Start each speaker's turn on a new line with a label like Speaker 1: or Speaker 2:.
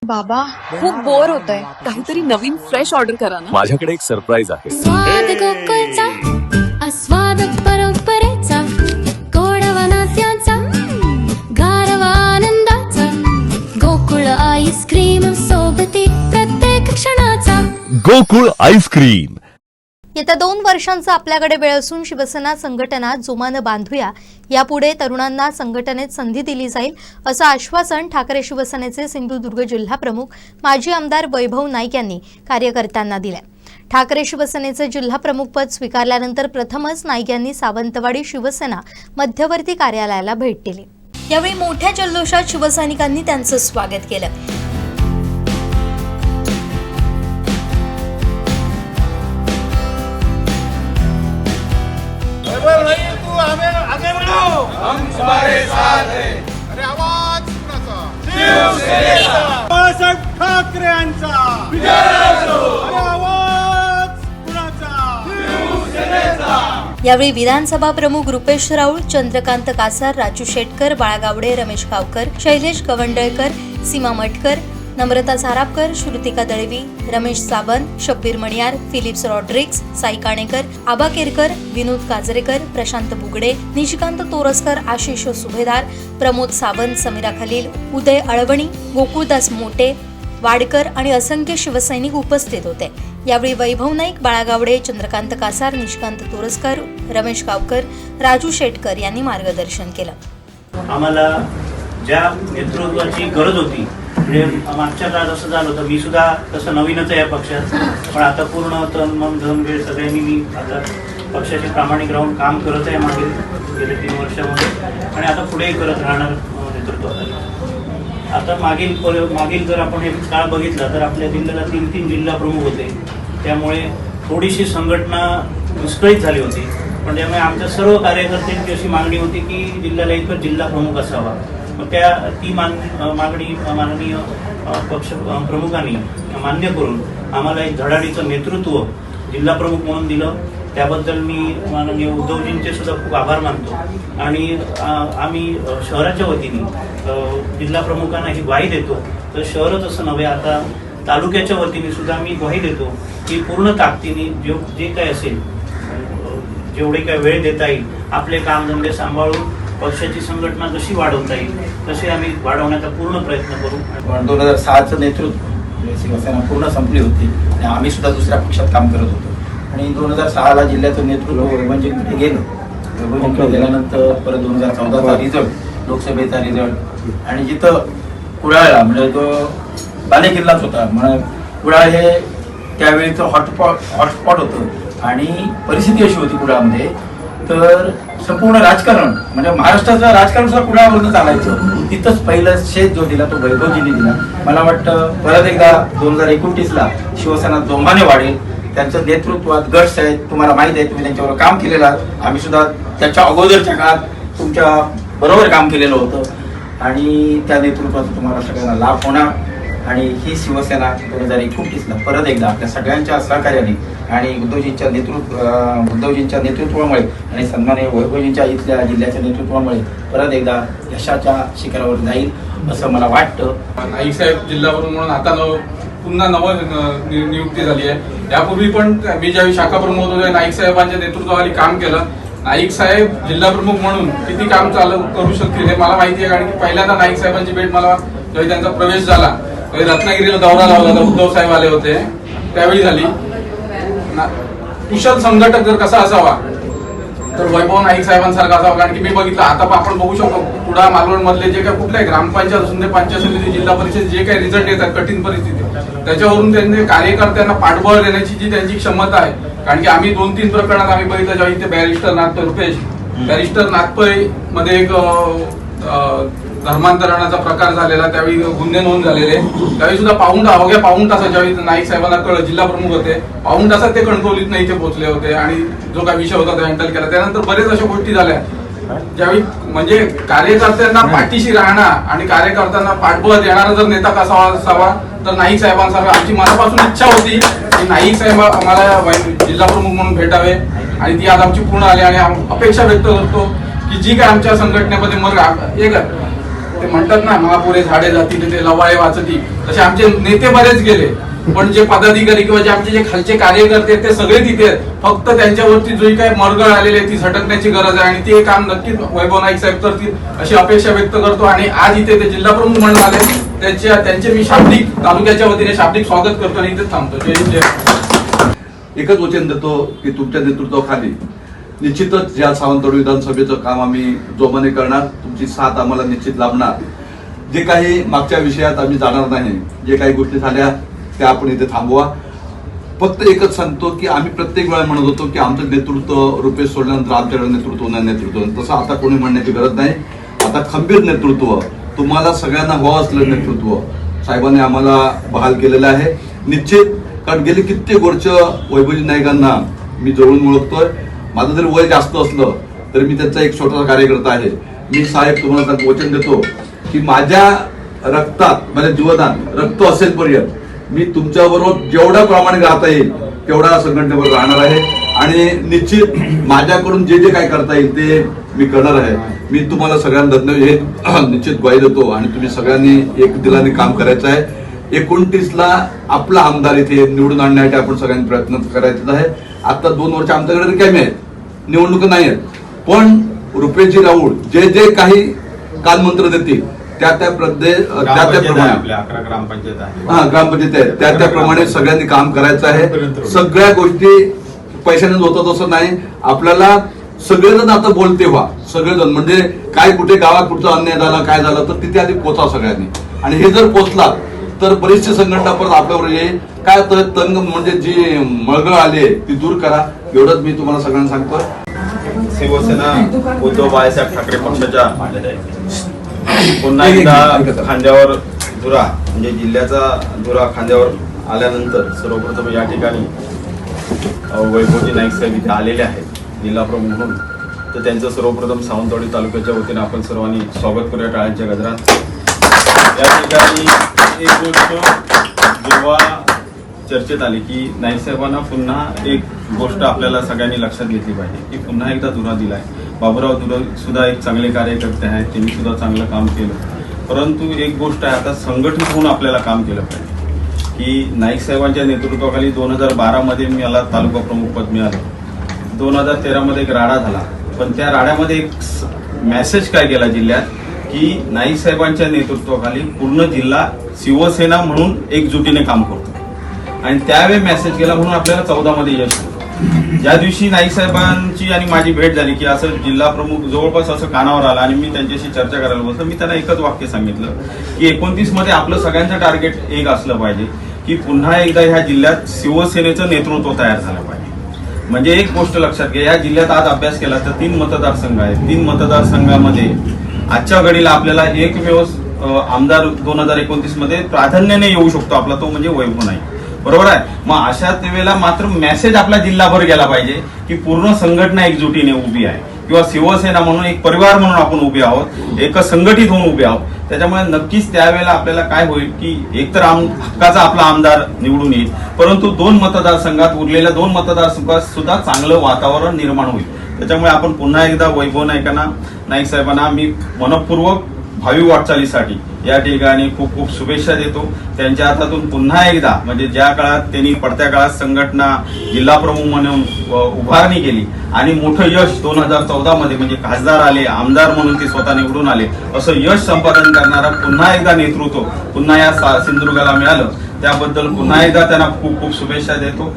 Speaker 1: बाबा खूप बोर होतंय, काहीतरी नवीन फ्रेश ऑर्डर करा ना.
Speaker 2: माझ्याकडे एक सरप्राईज आहे.
Speaker 3: स्वाद गोकुळचा आस्वाद परंपरेचा गोडवा नात्याचा गारवा आनंदाचा गोकुळ आईस्क्रीम सोबती प्रत्येक क्षणाचा
Speaker 2: गोकुळ आईस्क्रीम.
Speaker 4: येत्या 2 वर्षांचा आपल्याकडे वेळ असून शिवसेना संघटना जोमानं बांधूया. यापुढे तरुणांना संघटनेत संधी दिली जाईल असं आश्वासन ठाकरे शिवसेनेचे सिंधुदुर्ग जिल्हा प्रमुख माजी आमदार वैभव नाईक यांनी कार्यकर्त्यांना दिले. ठाकरे शिवसेनेचे जिल्हा प्रमुखपद स्वीकारल्यानंतर प्रथमच नाईक यांनी सावंतवाडी शिवसेना मध्यवर्ती कार्यालयाला भेट दिली. यावेळी मोठ्या जल्लोषात शिवसैनिकांनी त्यांचं स्वागत केलं.
Speaker 5: आगे बढ़ो, हम तुम्हारे साथ हैं. अरे आवाज कुणाचा? शिवसेनेचा. बाळासाहेब ठाकरेंचा विजय असो. अरे आवाज कुणाचा? शिवसेनेचा.
Speaker 4: यावेळी विधानसभा प्रमुख रुपेश राऊळ, चंद्रकांत कासार, राजू शेटकर, बाळा गावडे, रमेश गावकर, शैलेश गवंडळकर, सीमा मटकर, नम्रता झारापकर, श्रुतिका दळवी, रमेश सावंत, शब्बीर मणियार, फिलिप्स रॉड्रिक्स, साई काणेकर, आबा केरकर, विनोद काजरेकर, प्रशांत बुगडे, निशिकांत तोरसकर, आशिष सुभेदार, प्रमोद सावंत, समीरा खलील, उदय अळवणी, गोकुळदास मोटे, वाडकर आणि असंख्य शिवसैनिक उपस्थित होते. यावेळी वैभव नाईक, बाळा गावडे, चंद्रकांत कासार, निशिकांत तोरसकर, रमेश गावकर, राजू शेटकर यांनी मार्गदर्शन केलं.
Speaker 6: आम्हाला ज्या नेतृत्वाची गरज होती, म्हणजे मागच्या काळात असं झालं होतं, मी सुद्धा तसं नवीनच आहे या पक्षात, पण आता पूर्ण तन मन धन वेळ सगळ्यांनी मी आता पक्षाचे प्रामाणिक राहून काम करत आहे मागील गेल्या 3 वर्षामध्ये, आणि आता पुढेही करत राहणार नेतृत्वाखाली. आता मागील जर आपण हे काळ बघितला तर आपल्या जिल्ह्याला 3 जिल्हा प्रमुख होते, त्यामुळे थोडीशी संघटना विस्कळीत झाली होती. पण त्यामुळे आमच्या सर्व कार्यकर्त्यांची अशी मागणी होती की जिल्ह्याला एकच जिल्हा प्रमुख असावा. मग ती मागणी माननीय पक्ष प्रमुखांनी मान्य करून आम्हाला एक धडाडीचं नेतृत्व जिल्हा प्रमुख म्हणून दिलं. त्याबद्दल मी माननीय उद्धवजींचे सुद्धा खूप आभार मानतो. आणि आम्ही शहराच्या वतीने जिल्हा प्रमुखांना ही ग्वाही देतो, तर शहरच असं नव्हे, आता तालुक्याच्या वतीने सुद्धा मी ग्वाही देतो की पूर्ण ताकदीने जे काय असेल, जेवढे काय वेळ देता येईल, आपले कामधंदे सांभाळून पक्षाची संघटना कशी वाढवता येईल तसे आम्ही वाढवण्याचा पूर्ण प्रयत्न करू.
Speaker 7: 2006चं नेतृत्व शिवसेना पूर्ण संपली होती आणि आम्ही सुद्धा दुसऱ्या पक्षात काम करत होतो. आणि 2006ला जिल्ह्याचं नेतृत्व वैभवजींकडे गेलं. वैभवजींकडे गेल्यानंतर परत 2014चा रिझल्ट, लोकसभेचा रिझल्ट, आणि जिथं कुडाळला म्हणजे तो बालेकिल्लाच होता. म्हणजे कुडाळ हे त्यावेळीचं हॉटस्पॉट होतं आणि परिस्थिती अशी होती कुडाळमध्ये, तर संपूर्ण राजकारण म्हणजे महाराष्ट्राचं राजकारण सुद्धा कुडाळवरून चालायचं. तिथंच पहिलं शेत जो दिला तो वैभवजींनी दिला. मला वाटतं परत एकदा 2029ला शिवसेना जोमाने वाढेल. त्यांचं नेतृत्वात गट्स आहेत, तुम्हाला माहित आहे, तुम्ही त्यांच्यावर काम केलेलं आहात. आम्ही सुद्धा त्याच्या अगोदरच्या काळात तुमच्या बरोबर काम केलेलं होतं आणि त्या नेतृत्वाचा तुम्हाला सगळ्यांना लाभ होणार. आणि ही शिवसेना 2029ला परत एकदा आपल्या सगळ्यांच्या सहकार्याने आणि उद्धवजींच्या नेतृत्वामुळे आणि सन्माननीय वैभवजींच्या इथल्या जिल्ह्याच्या नेतृत्वामुळे परत एकदा यशाच्या शिखरावर जाईल असं मला वाटतं.
Speaker 8: नाईक साहेब जिल्हा प्रमुख म्हणून आता पुन्हा नियुक्ती झाली आहे. यापूर्वी पण मी ज्यावेळी शाखा प्रमुख होतो नाईक साहेबांच्या नेतृत्वाखाली काम केलं. नाईक साहेब जिल्हा प्रमुख म्हणून किती काम करू शकतील हे मला माहिती आहे, कारण की पहिल्यांदा नाईक साहेबांची भेट मला ज्यावेळी त्यांचा प्रवेश झाला, रत्नागिरीला दौरा लावला होता, उद्धव साहेब आले होते त्यावेळी झाली. कुशल संघटक जर कसा असावा तर वैभव नाईक साहेबांसारखा असावा. कारण की मी बघितलं, आता आपण बघू शकतो कुडाळ मालवण मधले जे काही कुठल्याही ग्रामपंचायत असून पंचायत समिती, जिल्हा परिषद जे काही रिझल्ट येतात कठीण परिस्थिती, त्याच्यावरून त्यांनी कार्यकर्त्यांना पाठबळ देण्याची जी त्यांची क्षमता आहे. कारण की आम्ही 2-3 प्रकरणात आम्ही बघितलं, जेव्हा इथे बॅरिस्टर नागपै मध्ये एक धर्मांतरणाचा प्रकार झालेला, त्यावेळी गुन्हे नोंद झालेले, त्यावेळी सुद्धा अवघ्या पाऊण तासात ज्यावेळी नाईक साहेबांना कळलं, जिल्हा प्रमुख होते, पाऊण तासात ते कणकवलीत नाही इथे पोहोचले होते आणि जो काही विषय होता तो हँडल केला. त्यानंतर बरेच अशा गोष्टी झाल्या ज्यावेळी म्हणजे कार्यकर्त्यांना पाठीशी राहणार आणि कार्यकर्त्यांना पाठबळ देणारा जर नेता कसा असावा तर नाईक साहेबांसारखा आमची मनापासून इच्छा होती की नाईक साहेब आम्हाला जिल्हा प्रमुख म्हणून भेटावे, आणि ती आज आमची पूर्ण आली. आणि अपेक्षा व्यक्त करतो की जी काय आमच्या संघटनेमध्ये मग एक ते म्हणतात ना महापुरे झाडे जातील ते लवाळे वाचतील, तसे आमचे नेते बरेच गेले, पण जे पदाधिकारी किंवा जे आमचे जे खालचे कार्यकर्ते आहेत ते सगळे तिथे आहेत. फक्त त्यांच्यावरती जी काही मरगळ आलेली आहे ती झटकण्याची गरज आहे आणि ते काम नक्कीच वैभव नाईक साहेब करतील अशी अपेक्षा व्यक्त करतो. आणि आज इथे ते जिल्हा प्रमुख म्हणून आले, त्यांचे मी शाब्दिक तालुक्याच्या वतीने शाब्दिक स्वागत करतो आणि इथेच थांबतो. जय हिंद, जय
Speaker 9: एकच वचन देतो की तुमच्या नेतृत्वाखाली निश्चितच या सावंतवाडी विधानसभेचं काम आम्ही जोमाने करणार. तुमची साथ आम्हाला निश्चित लाभणार. जे काही मागच्या विषयात आम्ही जाणार नाही, जे काही गोष्टी झाल्या त्या आपण इथे थांबवा. फक्त एकच सांगतो की आम्ही प्रत्येक वेळा म्हणत होतो की आमचं नेतृत्व रुपेश सोडल्यानंतर आमच्याकडे नेतृत्व नाही, नेतृत्व तसं आता कोणी म्हणण्याची गरज नाही. आता खंबीर नेतृत्व, तुम्हाला सगळ्यांना हवं असलेलं नेतृत्व साहेबांनी आम्हाला बहाल केलेलं आहे निश्चित. कारण गेली कित्येक वर्ष वैभवजी नाईकांना मी जवळून ओळखतोय. माझं जरी वय जास्त असलं तरी मी त्यांचा एक छोटासा कार्यकर्ता आहे. मी साहेब तुम्हाला वचन देतो की माझ्या रक्तात, माझ्या जीवनात रक्त असेल पर्यंत मी तुमच्याबरोबर जेवढा प्रामाणिक राहता येईल तेवढा संघटनेवर राहणार आहे आणि निश्चित माझ्याकडून जे जे काय करता येईल ते मी करणार आहे. मी तुम्हाला सगळ्यांना हे निश्चित ग्वाही देतो आणि तुम्ही सगळ्यांनी एक दिलाने काम करायचं आहे. 29ला आपला आमदार इथे निवडून आणण्यासाठी आपण सगळ्यांनी प्रयत्न करायचा आहे. आता 2 वर्ष आमच्याकडे रिकामी आहेत, निवडणुका नाही आहेत, पण रुपेशजी राऊळ जे जे काही कानमंत्र देतील त्याप्रमाणे ग्रामपंचायत आहे त्याप्रमाणे सगळ्यांनी काम करायचं आहे. सगळ्या गोष्टी पैशाने होतात असं नाही. आपल्याला सगळेजण आता बोलते व्हा, सगळेजण म्हणजे काय कुठे गावात कुठचा अन्याय झाला काय झालं तर तिथे आधी पोचा सगळ्यांनी. आणि हे जर पोचला तर बरीचशी संघटना परत आपल्यावर येईल. काय तर तंग म्हणजे जी मळगळ आली ती दूर करा, एवढंच मी तुम्हाला सगळ्यांना सांगतो.
Speaker 10: शिवसेना उद्धव बाळासाहेब ठाकरे पक्षाच्या पुन्हा एकदा खांद्यावर धुरा म्हणजे जिल्ह्याचा धुरा खांद्यावर आल्यानंतर सर्वप्रथम या ठिकाणी वैभवजी नाईक साहेब इथे आलेले आहेत जिल्हा प्रमुख म्हणून. तर त्यांचं सर्वप्रथम सावंतवाडी तालुक्याच्या वतीने आपण सर्वांनी स्वागत करूया टाळ्यांच्या गजरात. या ठिकाणी एक गोष्ट जेव्हा चर्चेत आली की नाईक साहेबांना पुन्हा एक गोष्ट आपल्याला सगळ्यांनी लक्षात घेतली पाहिजे की पुन्हा एकदा धुरा दिलाय. बाबूराव धुरा सुद्धा एक चांगले कार्यकर्ते आहेत, त्यांनी सुद्धा चांगलं काम केलं. परंतु एक गोष्ट आहे, आता संघटित होऊन आपल्याला काम केलं पाहिजे की नाईक साहेबांच्या नेतृत्वाखाली 2012 मध्ये मला तालुका प्रमुख पद मिळालं. 2013 मध्ये एक राडा झाला, पण त्या राड्यामध्ये एक मेसेज काय गेला जिल्ह्यात की नाईक साहेबांच्या नेतृत्वाखाली पूर्ण जिल्हा शिवसेना म्हणून एकजुटीने काम करतो. आणि त्यावेळी मेसेज गेला म्हणून आपल्याला 14 मध्ये यश आलं. ज्या दिवशी नाईक साहेबांची आणि माझी भेट झाली की असं जिल्हा प्रमुख जवळपास असं कानावर आला आणि मी त्यांच्याशी चर्चा करायला बसलो. मी त्यांना एकच वाक्य सांगितलं की 29 मध्ये आपलं सगळ्यांचं टार्गेट एक असलं पाहिजे की पुन्हा एकदा ह्या जिल्ह्यात शिवसेनेचं नेतृत्व तयार झालं पाहिजे. म्हणजे एक गोष्ट लक्षात घ्या, या जिल्ह्यात आज अभ्यास केला तर 3 मतदारसंघ आहेत. 3 मतदारसंघामध्ये आजच्या घडीला आपल्याला एकमेव आमदार 2029 मध्ये प्राधान्याने येऊ शकतो आपला, तो म्हणजे वैभव नाईक. बरोबर आहे. मग अशा वेळेला मात्र मेसेज आपला जिल्हाभर गेला पाहिजे की पूर्ण संघटना एकजुटीने उभी आहे किंवा शिवसेना म्हणून एक परिवार म्हणून आपण उभे आहोत, एक संघटित होऊन उभे आहोत. त्याच्यामुळे नक्कीच त्यावेळेला आपल्याला काय होईल की एकतर हक्काचा आपला आमदार निवडून येईल, परंतु 2 मतदारसंघात उरलेल्या 2 मतदारसंघात सुद्धा चांगलं वातावरण निर्माण होईल. त्याच्यामुळे आपण पुन्हा एकदा वैभव नाईक साहेबांना मी मनपूर्वक भावी वाटचालीसाठी या ठिकाणी खूप खूप शुभेच्छा देतो. त्यांच्या हातातून पुन्हा एकदा म्हणजे ज्या काळात त्यांनी पडत्या काळात संघटना जिल्हा प्रमुख म्हणून उभारणी केली आणि मोठं यश 2014 मध्ये म्हणजे खासदार आले, आमदार म्हणून ते स्वतः निवडून आले, असं यश संपादन करणारा पुन्हा एकदा नेतृत्व पुन्हा या सिंधुदुर्गाला मिळालं, त्याबद्दल पुन्हा एकदा त्यांना खूप खूप शुभेच्छा देतो.